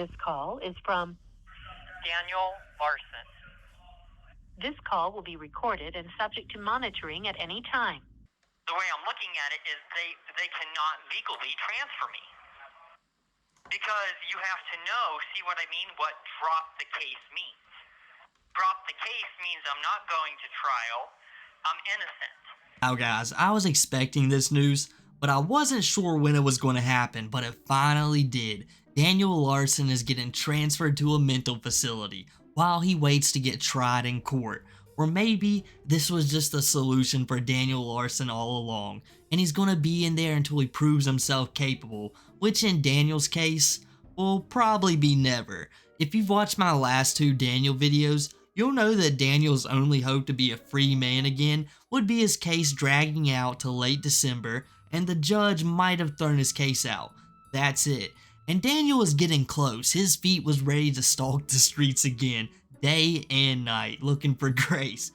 This call is from Daniel Larson. This call will be recorded and subject to monitoring at any time. The way I'm looking at it is they cannot legally transfer me. Because you have to know, see what I mean, what drop the case means. Drop the case means I'm not going to trial, I'm innocent. Now guys, I was expecting this news, but I wasn't sure when it was going to happen, but it finally did. Daniel Larson is getting transferred to a mental facility while he waits to get tried in court. Or maybe this was just a solution for Daniel Larson all along, and he's going to be in there until he proves himself capable, which in Daniel's case will probably be never. If you've watched my last two Daniel videos, you'll know that Daniel's only hope to be a free man again would be his case dragging out till late December, and the judge might have thrown his case out. That's it. And Daniel was getting close. His feet was ready to stalk the streets again, day and night, looking for grace.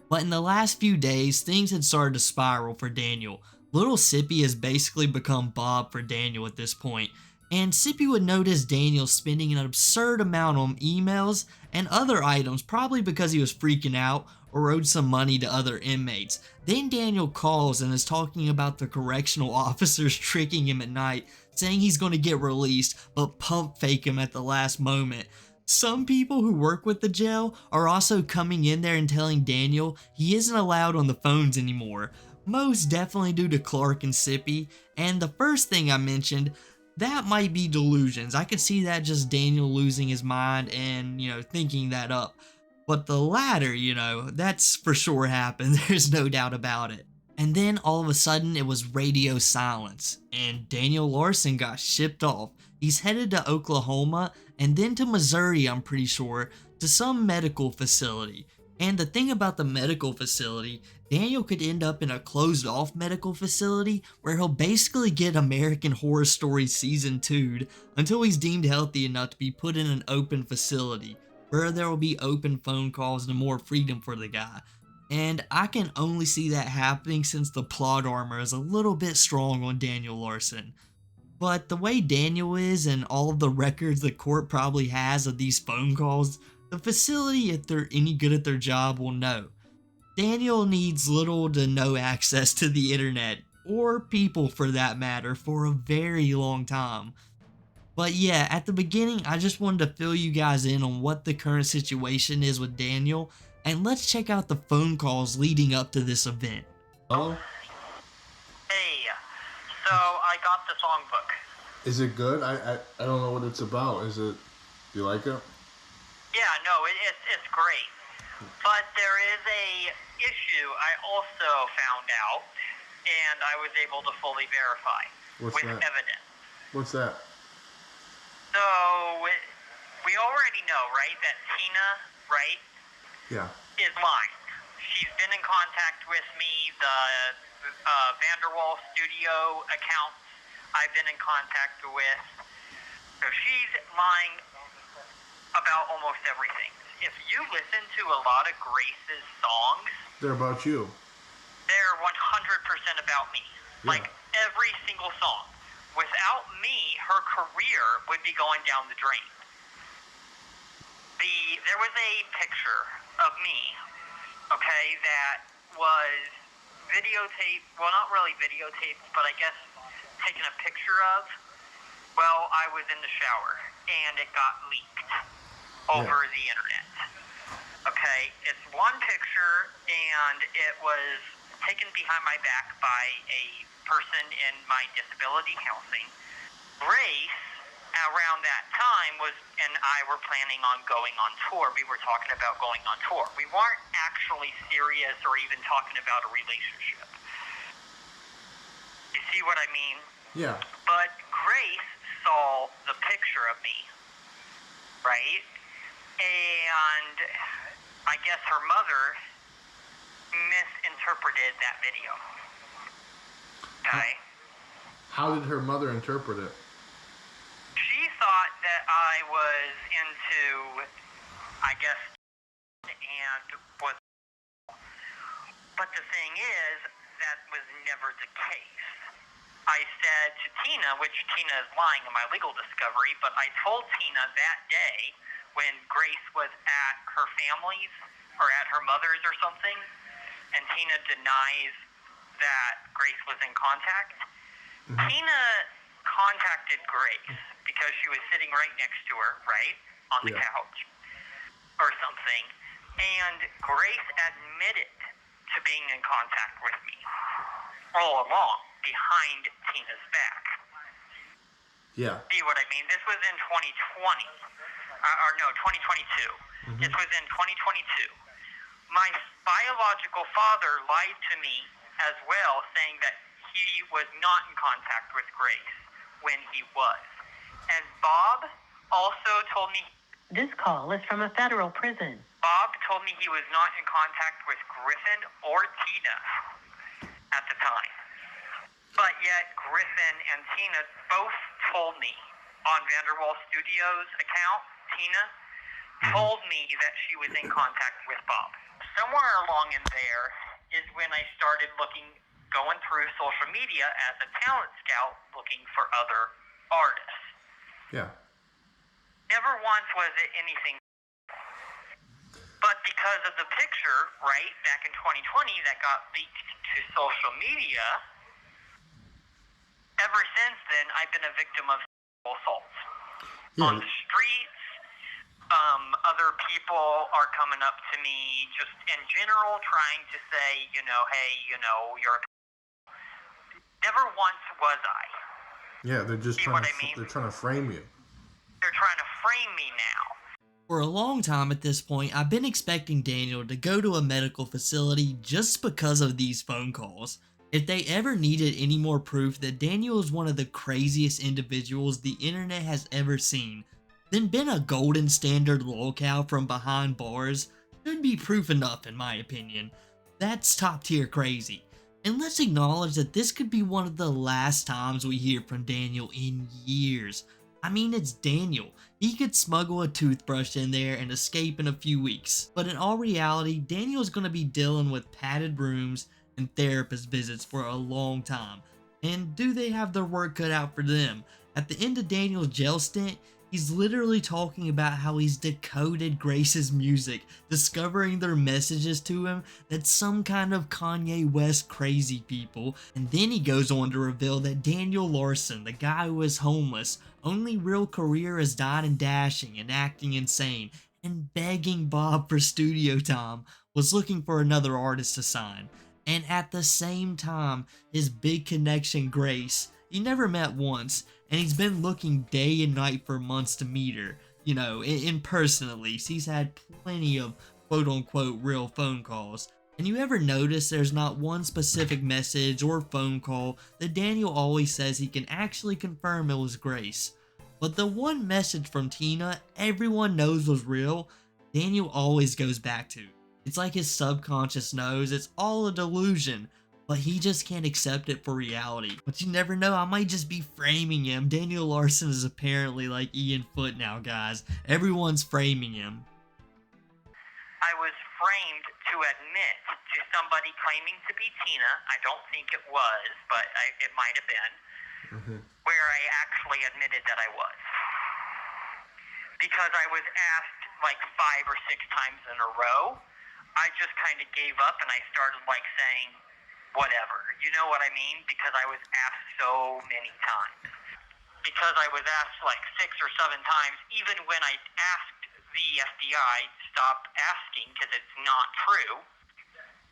But in the last few days, things had started to spiral for Daniel. Lil Sippy has basically become Bob for Daniel at this point, and Sippy would notice Daniel spending an absurd amount on emails and other items, probably because he was freaking out or owed some money to other inmates. Then Daniel calls and is talking about the correctional officers tricking him at night, saying he's going to get released, but pump fake him at the last moment. Some people who work with the jail are also coming in there and telling Daniel he isn't allowed on the phones anymore, most definitely due to Clark and Sippy. And the first thing I mentioned, that might be delusions. I could see that just Daniel losing his mind and, thinking that up. But the latter, that's for sure happened. There's no doubt about it. And then all of a sudden it was radio silence and Daniel Larson got shipped off. He's headed to Oklahoma and then to Missouri, I'm pretty sure, to some medical facility. And the thing about the medical facility, Daniel could end up in a closed off medical facility where he'll basically get American Horror Story Season 2'd until he's deemed healthy enough to be put in an open facility where there will be open phone calls and more freedom for the guy. And I can only see that happening since the plot armor is a little bit strong on Daniel Larson. But the way Daniel is and all of the records the court probably has of these phone calls, the facility, if they're any good at their job, will know. Daniel needs little to no access to the internet, or people for that matter, for a very long time. But yeah, at the beginning, I just wanted to fill you guys in on what the current situation is with Daniel, and let's check out the phone calls leading up to this event. Oh? Hey, so I got the songbook. Is it good? I don't know what it's about. Do you like it? Yeah, no, it's great. But there is a issue I also found out, and I was able to fully verify with evidence. What's that? So, we already know, right, that Tina, right, Yeah. is lying. She's been in contact with me, the Vanderwall Studio accounts I've been in contact with. So she's lying about almost everything. If you listen to a lot of Grace's songs, They're about you. they're 100% about me. Yeah. Like, every single song. Without me, her career would be going down the drain. There was a picture of me, okay, that was videotaped, well, not really videotaped, but I guess taken a picture of. Well, I was in the shower, and it got leaked over the internet. Okay, it's one picture, and it was taken behind my back by a person in my disability housing. Grace, around that time, and I were planning on going on tour. We were talking about going on tour. We weren't actually serious or even talking about a relationship. You see what I mean? Yeah. But Grace saw the picture of me, right? And I guess her mother misinterpreted that video. Okay? How did her mother interpret it? She thought that I was into, I guess, and was. But the thing is, that was never the case. I said to Tina, which Tina is lying in my legal discovery, but I told Tina that day when Grace was at her family's or at her mother's or something, and Tina denies that Grace was in contact. Tina contacted Grace because she was sitting right next to her, right, on the couch or something, and Grace admitted to being in contact with me all along, behind Tina's back. Yeah. See what I mean? This was in 2020. 2022. This was in 2022. My biological father lied to me as well, saying that he was not in contact with Grace when he was. And Bob also told me... This call is from a federal prison. Bob told me he was not in contact with Griffin or Tina at the time. But yet Griffin and Tina both told me on Vanderwall Studios' account, Tina told me that she was in contact with Bob. Somewhere along in there is when I started going through social media as a talent scout looking for other artists. Yeah. Never once was it anything. But because of the picture, right, back in 2020 that got leaked to social media, ever since then, I've been a victim of assaults on the streets. Other people are coming up to me just in general trying to say, hey, you're... Never once was I. Yeah, they're just they're trying to frame you. They're trying to frame me now. For a long time at this point, I've been expecting Daniel to go to a medical facility just because of these phone calls. If they ever needed any more proof that Daniel is one of the craziest individuals the internet has ever seen, then being a golden standard Lolcow from behind bars should be proof enough in my opinion. That's top tier crazy. And let's acknowledge that this could be one of the last times we hear from Daniel in years. I mean, it's Daniel. He could smuggle a toothbrush in there and escape in a few weeks. But in all reality, Daniel's gonna be dealing with padded rooms and therapist visits for a long time. And do they have their work cut out for them? At the end of Daniel's jail stint, he's literally talking about how he's decoded Grace's music, discovering their messages to him. That's some kind of Kanye West crazy people. And then he goes on to reveal that Daniel Larson, the guy who is homeless, only real career is dying and dashing and acting insane and begging Bob for studio time, was looking for another artist to sign. And at the same time, his big connection Grace, he never met once, and he's been looking day and night for months to meet her. In person at least. He's had plenty of quote-unquote real phone calls. And you ever notice there's not one specific message or phone call that Daniel always says he can actually confirm it was Grace? But the one message from Tina everyone knows was real, Daniel always goes back to. It's like his subconscious knows it's all a delusion, but he just can't accept it for reality. But you never know, I might just be framing him. Daniel Larson is apparently like Ian Foote now, guys. Everyone's framing him. I was framed to admit to somebody claiming to be Tina. I don't think it was, but it might have been. Where I actually admitted that I was. Because I was asked like 5 or 6 times in a row, I just kind of gave up and I started saying, whatever. You know what I mean? Because I was asked so many times. Because I was asked 6 or 7 times, even when I asked the FBI to stop asking because it's not true,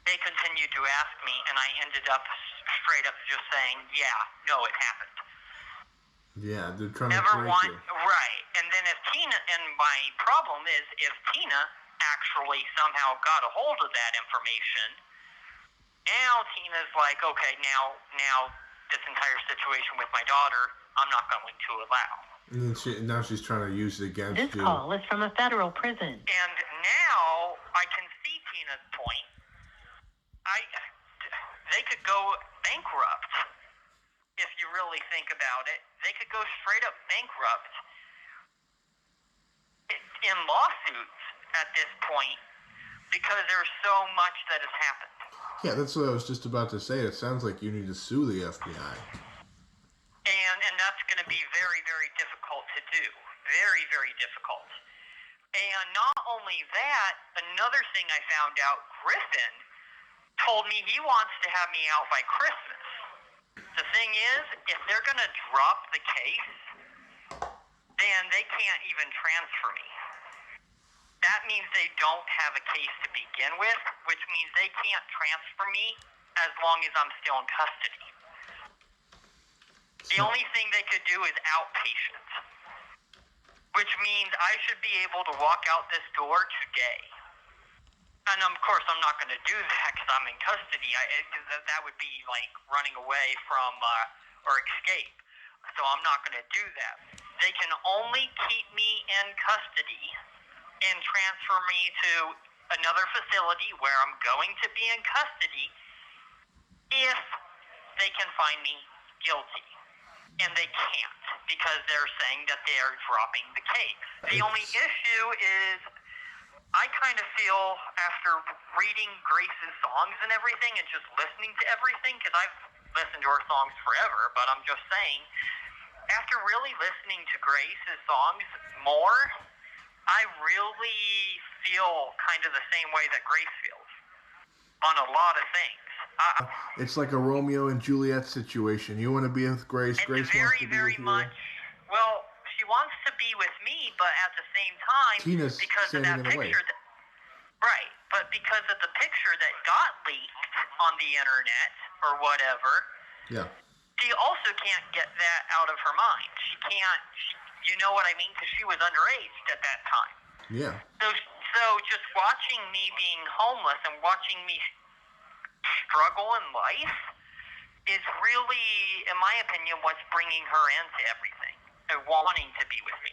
they continued to ask me, and I ended up straight up just saying, yeah, no, it happened. Yeah, they're trying Never to want, right. And then if Tina, and my problem is if Tina actually somehow got a hold of that information, now Tina's like, okay, now this entire situation with my daughter, I'm not going to allow. And then now she's trying to use it against you. This call is from a federal prison. And now I can see Tina's point. They could go bankrupt if you really think about it. They could go straight up bankrupt in lawsuits at this point because there's so much that has happened. Yeah, that's what I was just about to say. It sounds like you need to sue the FBI. be very, very difficult to do. Very, very difficult. And not only that, another thing I found out, Griffin told me he wants to have me out by Christmas. The thing is, if they're going to drop the case, then they can't even transfer me. That means they don't have a case to begin with, which means they can't transfer me as long as I'm still in custody. The only thing they could do is outpatient, which means I should be able to walk out this door today. And of course, I'm not going to do that because I'm in custody. That would be like running away from or escape. So I'm not going to do that. They can only keep me in custody and transfer me to another facility where I'm going to be in custody if they can find me guilty. And they can't because they're saying that they are dropping the case. The only issue is I kind of feel after reading Grace's songs and everything and just listening to everything, because I've listened to her songs forever, but I'm just saying, after really listening to Grace's songs more, I really feel kind of the same way that Grace feels on a lot of things. It's like a Romeo and Juliet situation. You want to be with Grace. Grace very, wants to be very with much. you. Well, she wants to be with me, but at the same time, Tina's because of that standing in the way. picture, right? But because of the picture that got leaked on the internet or whatever, Yeah. she also can't get that out of her mind. She can't. You know what I mean? Because she was underage at that time. Yeah. So just watching me being homeless and watching me struggle in life is really, in my opinion, what's bringing her into everything and wanting to be with me.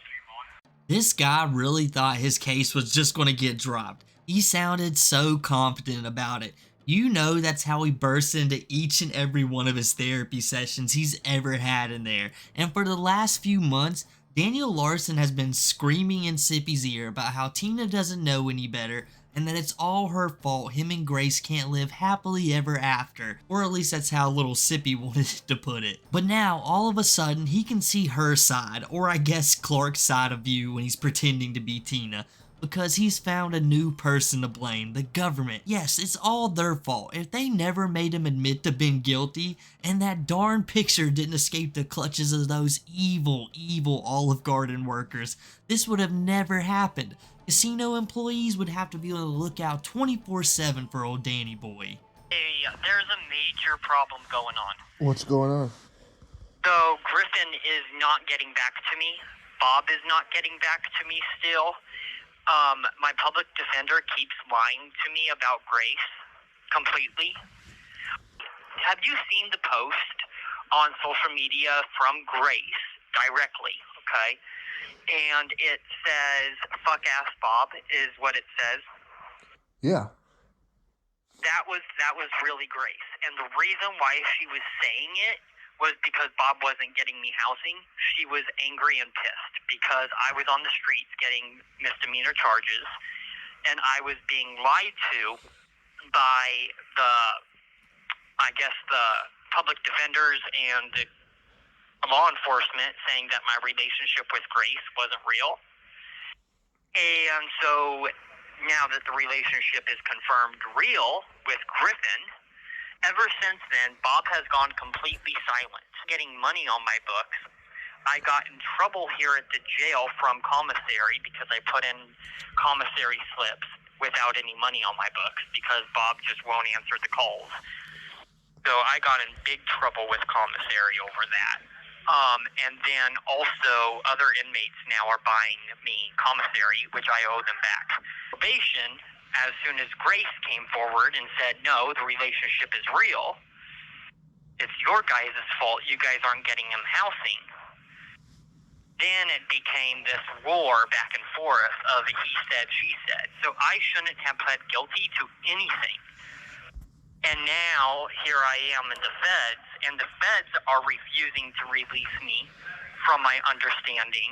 This guy really thought his case was just going to get dropped. He sounded so confident about it. You know that's how he bursts into each and every one of his therapy sessions he's ever had in there. And for the last few months, Daniel Larson has been screaming in Sippy's ear about how Tina doesn't know any better and that it's all her fault him and Grace can't live happily ever after. Or at least that's how little Sippy wanted to put it. But now, all of a sudden, he can see her side, or I guess Clark's side of view when he's pretending to be Tina. Because he's found a new person to blame, the government. Yes, it's all their fault. If they never made him admit to being guilty, and that darn picture didn't escape the clutches of those evil, evil Olive Garden workers, this would have never happened. Casino employees would have to be on the lookout 24/7 for old Danny boy. Hey, there's a major problem going on. What's going on? So Griffin is not getting back to me. Bob is not getting back to me still. My public defender keeps lying to me about Grace completely. Have you seen the post on social media from Grace directly? Okay. And it says, fuck ass Bob is what it says. Yeah. That was really Grace. And the reason why she was saying it was because Bob wasn't getting me housing. She was angry and pissed because I was on the streets getting misdemeanor charges and I was being lied to by the public defenders and the law enforcement saying that my relationship with Grace wasn't real. And so now that the relationship is confirmed real with Griffin, ever since then, Bob has gone completely silent, getting money on my books. I got in trouble here at the jail from commissary because I put in commissary slips without any money on my books because Bob just won't answer the calls. So I got in big trouble with commissary over that. And then also other inmates now are buying me commissary, which I owe them back. Probation, as soon as Grace came forward and said, no, the relationship is real, it's your guys' fault, you guys aren't getting him housing. Then it became this war back and forth of he said, she said. So I shouldn't have pled guilty to anything. And now, here I am in the feds, and the feds are refusing to release me from my understanding.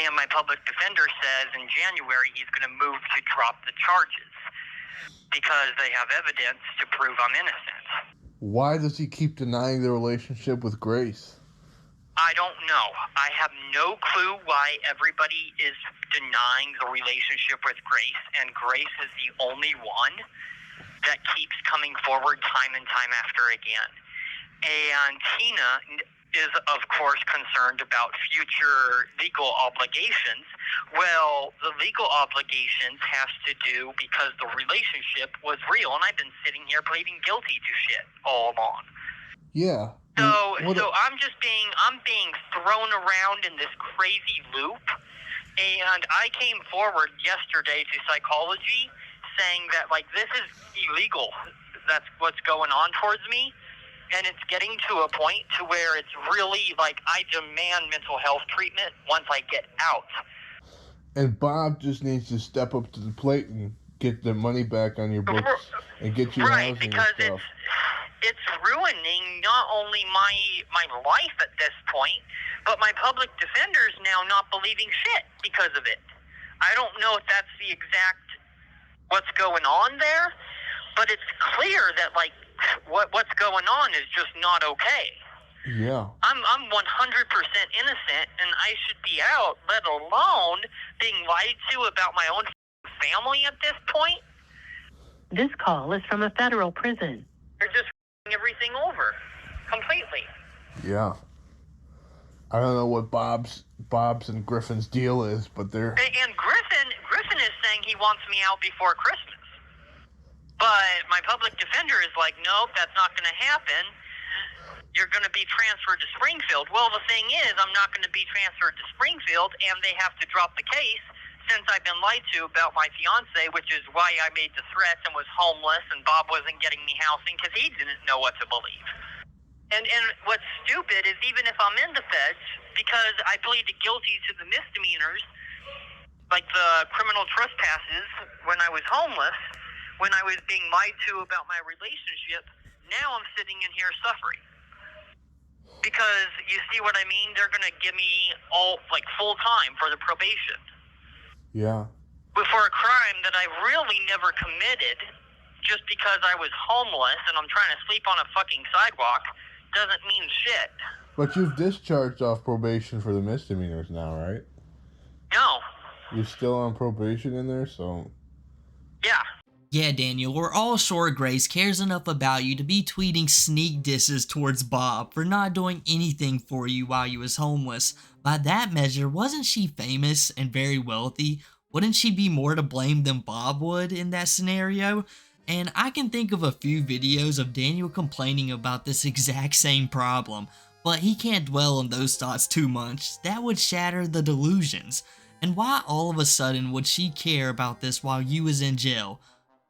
And my public defender says in January he's going to move to drop the charges because they have evidence to prove I'm innocent. Why does he keep denying the relationship with Grace? I don't know. I have no clue why everybody is denying the relationship with Grace, and Grace is the only one that keeps coming forward time and time after again. And Tina is, of course, concerned about future legal obligations. Well, the legal obligations has to do because the relationship was real, and I've been sitting here pleading guilty to shit all along. Yeah. So I'm being thrown around in this crazy loop, and I came forward yesterday to psychology saying that, like, this is illegal. That's what's going on towards me, and it's getting to a point to where it's really, like, I demand mental health treatment once I get out. And Bob just needs to step up to the plate and get the money back on your books and get you housing and because stuff. It's ruining not only my life at this point, but my public defender's now not believing shit because of it. I don't know if that's the exact what's going on there, but it's clear that, like, what's going on is just not okay. Yeah. I'm 100% innocent, and I should be out, let alone being lied to about my own family at this point. This call is from a federal prison. They're just everything over completely. Yeah. I don't know what Bob's and Griffin's deal is, but they're... And Griffin is saying he wants me out before Christmas. But my public defender is like, nope, that's not going to happen. You're going to be transferred to Springfield. Well, the thing is, I'm not going to be transferred to Springfield, and they have to drop the case since I've been lied to about my fiance, which is why I made the threats and was homeless, and Bob wasn't getting me housing because he didn't know what to believe. And what's stupid is even if I'm in the feds, because I pleaded guilty to the misdemeanors, like the criminal trespasses when I was homeless, when I was being lied to about my relationship, now I'm sitting in here suffering. Because, you see what I mean? They're going to give me all, like, full time for the probation. Yeah. But for a crime that I really never committed, just because I was homeless and I'm trying to sleep on a fucking sidewalk, doesn't mean shit. But you've discharged off probation for the misdemeanors now, right? No. You're still on probation in there, so... Yeah. Yeah, Daniel, we're all sure Grace cares enough about you to be tweeting sneak disses towards Bob for not doing anything for you while you was homeless. By that measure, wasn't she famous and very wealthy? Wouldn't she be more to blame than Bob would in that scenario? And I can think of a few videos of Daniel complaining about this exact same problem, but he can't dwell on those thoughts too much. That would shatter the delusions. And why all of a sudden would she care about this while you was in jail?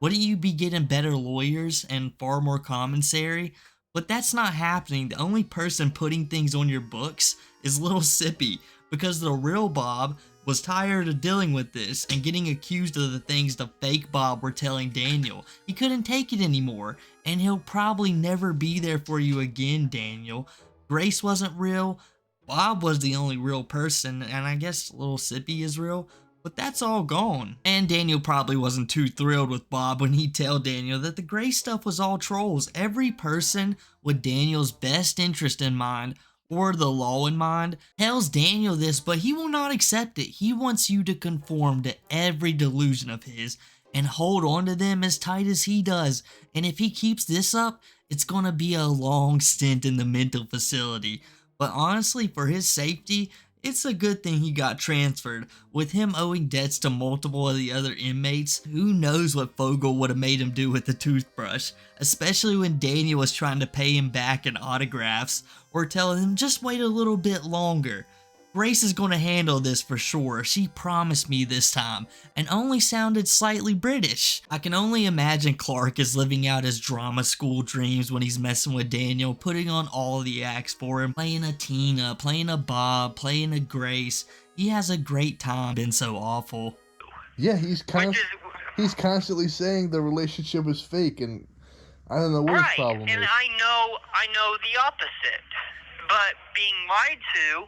Wouldn't you be getting better lawyers and far more commissary? But that's not happening. The only person putting things on your books is Lil Sippy, because the real Bob was tired of dealing with this and getting accused of the things the fake Bob were telling Daniel. He couldn't take it anymore, and he'll probably never be there for you again, Daniel. Grace wasn't real, Bob was the only real person, and I guess Lil Sippy is real. But that's all gone. And Daniel probably wasn't too thrilled with Bob when he'd tell Daniel that the Grace stuff was all trolls. Every person with Daniel's best interest in mind, or the law in mind, tells Daniel this, but he will not accept it. He wants you to conform to every delusion of his and hold on to them as tight as he does. And if he keeps this up, it's gonna be a long stint in the mental facility. But honestly, for his safety, it's a good thing he got transferred. With him owing debts to multiple of the other inmates, who knows what Fogel would have made him do with the toothbrush, especially when Daniel was trying to pay him back in autographs or telling him just wait a little bit longer. Grace is going to handle this for sure. She promised me this time and only sounded slightly British. I can only imagine Clark is living out his drama school dreams when he's messing with Daniel, putting on all the acts for him, playing a Tina, playing a Bob, playing a Grace. He has a great time. Been so awful. Yeah, he's constantly saying the relationship is fake, and I don't know what his problem is. And I know the opposite. But being lied to,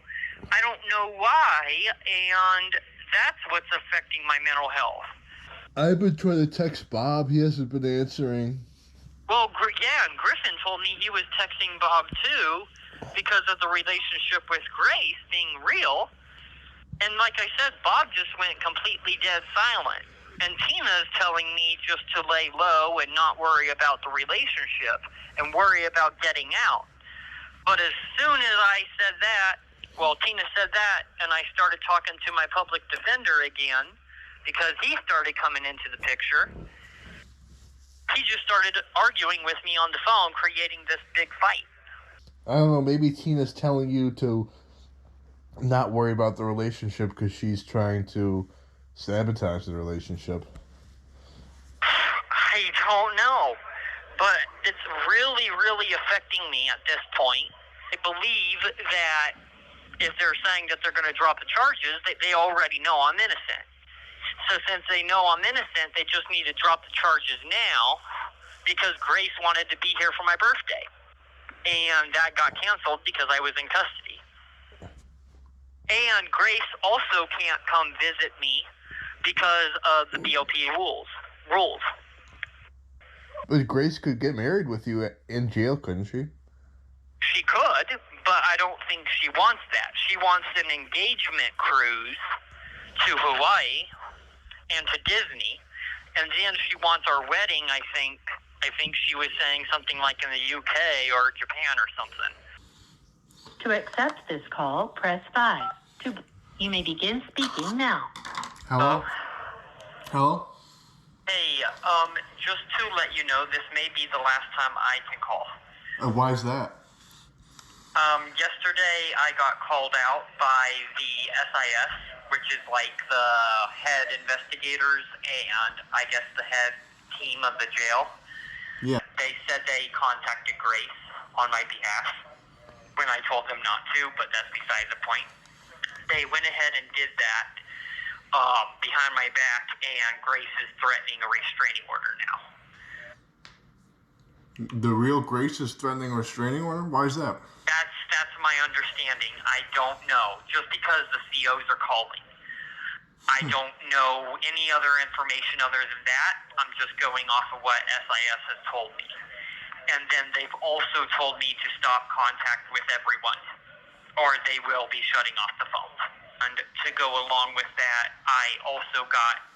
I don't know why, and that's what's affecting my mental health. I've been trying to text Bob. He hasn't been answering. Well, yeah, and Griffin told me he was texting Bob too, because of the relationship with Grace being real. And like I said, Bob just went completely dead silent. And Tina is telling me just to lay low and not worry about the relationship and worry about getting out. But as soon as I said that, well, Tina said that, and I started talking to my public defender again, because he started coming into the picture, he just started arguing with me on the phone, creating this big fight. I don't know, maybe Tina's telling you to not worry about the relationship because she's trying to sabotage the relationship. I don't know, but it's really, really affecting me at this point. I believe that if they're saying that they're going to drop the charges, they already know I'm innocent. So since they know I'm innocent, they just need to drop the charges now because Grace wanted to be here for my birthday. And that got canceled because I was in custody. And Grace also can't come visit me because of the BOP rules. But Grace could get married with you in jail, couldn't she? She could, but I don't think she wants that. She wants an engagement cruise to Hawaii and to Disney, and then she wants our wedding, I think she was saying something like in the UK or Japan or something. To accept this call, press 5. You may begin speaking now. Hello? Hello? Hey, just to let you know, this may be the last time I can call. Why is that? Yesterday I got called out by the SIS, which is like the head investigators and I guess the head team of the jail. Yeah. They said they contacted Grace on my behalf when I told them not to, but that's beside the point. They went ahead and did that behind my back, and Grace is threatening a restraining order now. The real Grace is threatening a restraining order? Why is that? That's my understanding. I don't know. Just because the COs are calling. I don't know any other information other than that. I'm just going off of what SIS has told me. And then they've also told me to stop contact with everyone, or they will be shutting off the phones. And to go along with that, I also got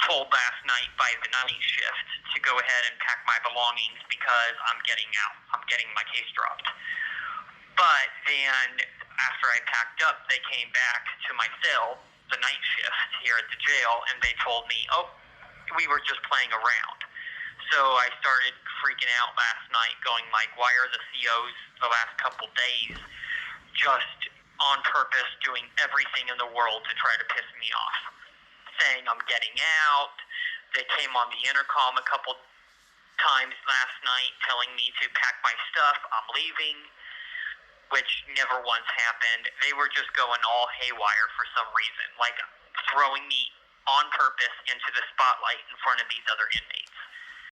told last night by the night shift to go ahead and pack my belongings because I'm getting out. I'm getting my case dropped. But then after I packed up, they came back to my cell, the night shift here at the jail, and they told me, oh, we were just playing around. So I started freaking out last night, going like, why are the COs the last couple days just on purpose doing everything in the world to try to piss me off? Saying I'm getting out. They came on the intercom a couple times last night telling me to pack my stuff, I'm leaving, which never once happened. They were just going all haywire for some reason, like throwing me on purpose into the spotlight in front of these other inmates.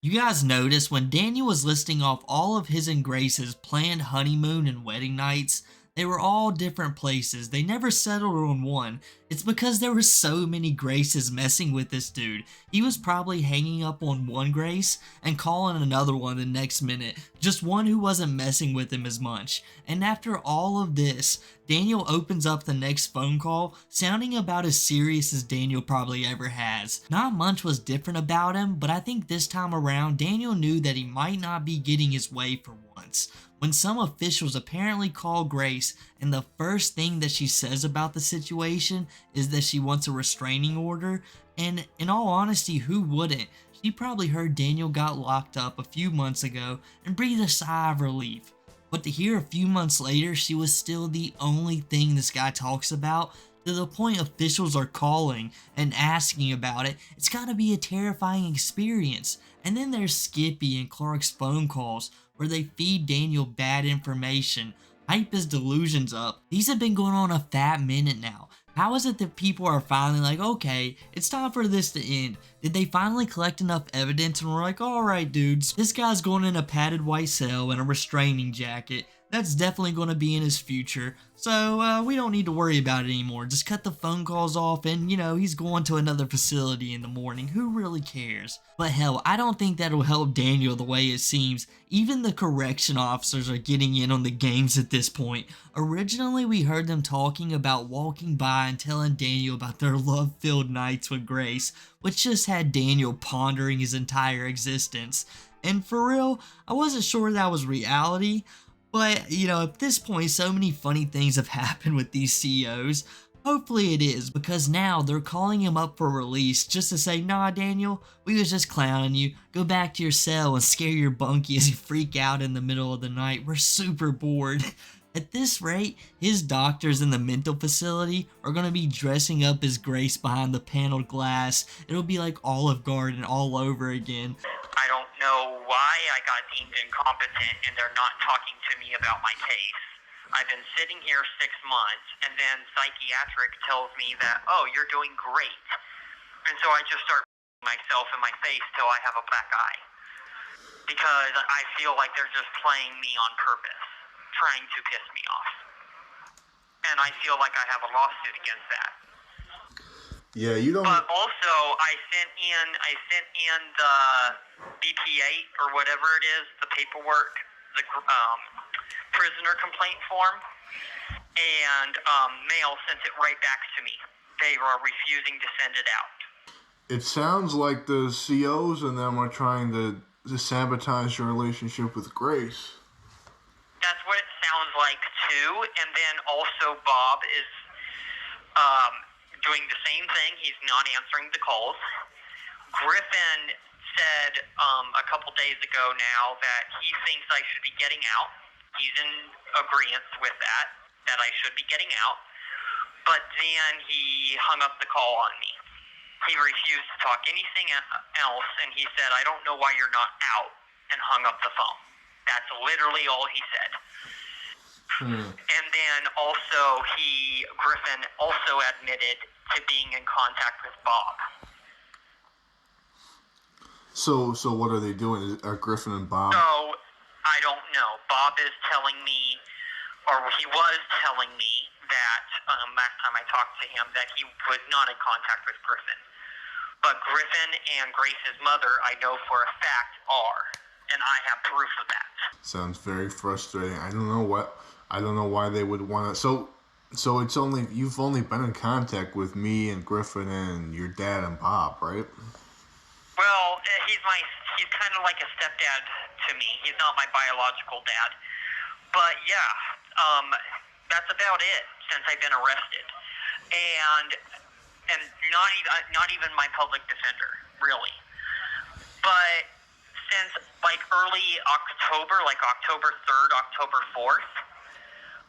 You guys notice when Daniel was listing off all of his and Grace's planned honeymoon and wedding nights, they were all different places. They never settled on one. It's because there were so many Graces messing with this dude. He was probably hanging up on one Grace and calling another one the next minute. Just one who wasn't messing with him as much. And after all of this, Daniel opens up the next phone call sounding about as serious as Daniel probably ever has. Not much was different about him, but I think this time around Daniel knew that he might not be getting his way for once. When some officials apparently call Grace and the first thing that she says about the situation is that she wants a restraining order, and in all honesty, who wouldn't? She probably heard Daniel got locked up a few months ago and breathed a sigh of relief. But to hear a few months later she was still the only thing this guy talks about, to the point officials are calling and asking about it, it's gotta be a terrifying experience. And then there's Skippy and Clark's phone calls where they feed Daniel bad information, hype his delusions up. These have been going on a fat minute now. How is it that people are finally like, okay, it's time for this to end? Did they finally collect enough evidence and we're like, alright dudes, this guy's going in a padded white cell and a restraining jacket. That's definitely going to be in his future, so we don't need to worry about it anymore. Just cut the phone calls off and, he's going to another facility in the morning. Who really cares? But hell, I don't think that'll help Daniel the way it seems. Even the correction officers are getting in on the games at this point. Originally, we heard them talking about walking by and telling Daniel about their love-filled nights with Grace, which just had Daniel pondering his entire existence. And for real, I wasn't sure that was reality. But, at this point, so many funny things have happened with these CEOs. Hopefully it is, because now they're calling him up for release just to say, nah, Daniel, we was just clowning you. Go back to your cell and scare your bunkie as you freak out in the middle of the night. We're super bored. At this rate, his doctors in the mental facility are going to be dressing up as Grace behind the paneled glass. It'll be like Olive Garden all over again. I don't know why I got deemed incompetent and they're not talking to me about my case. I've been sitting here 6 months and then psychiatric tells me that, oh, you're doing great. And so I just start myself in my face till I have a black eye. Because I feel like they're just playing me on purpose, trying to piss me off. And I feel like I have a lawsuit against that. Yeah, you don't. But also, I sent in the BP-8 or whatever it is, the paperwork, the prisoner complaint form, and mail sent it right back to me. They were refusing to send it out. It sounds like the COs and them are trying to sabotage your relationship with Grace. That's what it sounds like too. And then also Bob is doing the same thing. He's not answering the calls. Griffin said a couple days ago now that he thinks I should be getting out. He's in agreement with that I should be getting out. But then he hung up the call on me. He refused to talk anything else, and he said, I don't know why you're not out, and hung up the phone. That's literally all he said. And then also Griffin also admitted to being in contact with Bob. So what are they doing? Are Griffin and Bob? So, I don't know. Bob is telling me, or he was telling me that last time I talked to him that he was not in contact with Griffin. But Griffin and Grace's mother, I know for a fact, are. And I have proof of that. Sounds very frustrating. I don't know why they would want to. So you've only been in contact with me and Griffin and your dad and Bob, right? Well, he's kind of like a stepdad to me. He's not my biological dad. But yeah, that's about it since I've been arrested. And not even my public defender, really. But since like early October, like October 3rd, October 4th,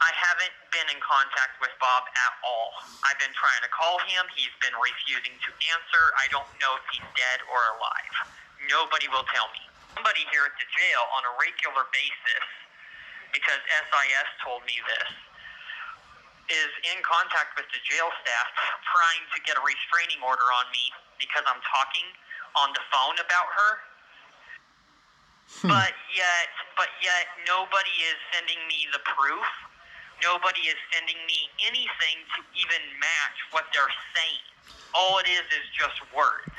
I haven't been in contact with Bob at all. I've been trying to call him. He's been refusing to answer. I don't know if he's dead or alive. Nobody will tell me. Somebody here at the jail on a regular basis, because SIS told me this, is in contact with the jail staff trying to get a restraining order on me because I'm talking on the phone about her. But yet nobody is sending me the proof. Nobody is sending me anything to even match what they're saying. All it is just words.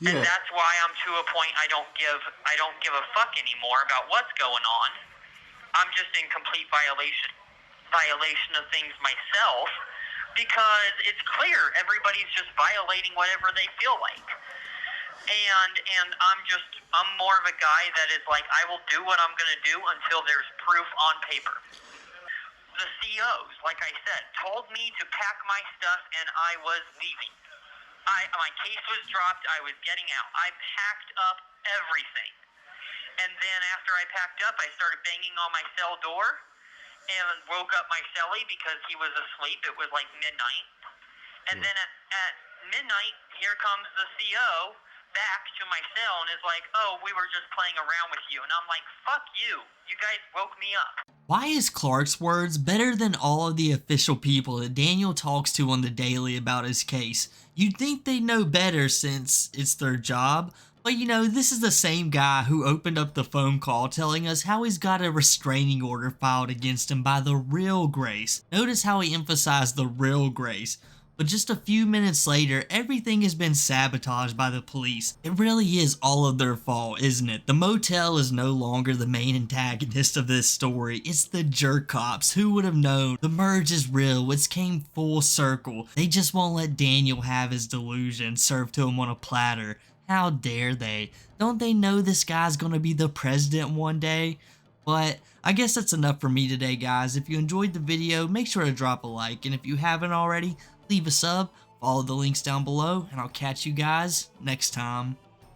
Yeah. And that's why I'm to a point I don't give a fuck anymore about what's going on. I'm just in complete violation of things myself, because it's clear everybody's just violating whatever they feel like. And I'm more of a guy that is like, I will do what I'm going to do until there's proof on paper. The COs, like I said, told me to pack my stuff and I was leaving. My case was dropped, I was getting out. I packed up everything. And then after I packed up, I started banging on my cell door and woke up my cellie because he was asleep. It was like midnight. And then at midnight, here comes the CO back to my cell and is like, oh, we were just playing around with you. And I'm like, fuck you. You guys woke me up. Why is Clark's words better than all of the official people that Daniel talks to on the daily about his case? You'd think they know better since it's their job, But you know, this is the same guy who opened up the phone call telling us how he's got a restraining order filed against him by the real Grace. Notice how he emphasized the real Grace. But just a few minutes later, everything has been sabotaged by the police. It really is all of their fault, isn't it? The motel is no longer the main antagonist of this story. It's the jerk cops. Who would have known? The merge is real. It's came full circle. They just won't let Daniel have his delusion served to him on a platter. How dare they? Don't they know this guy's gonna be the president one day? But I guess that's enough for me today, guys. If you enjoyed the video, make sure to drop a like. And if you haven't already, leave a sub, follow the links down below, and I'll catch you guys next time.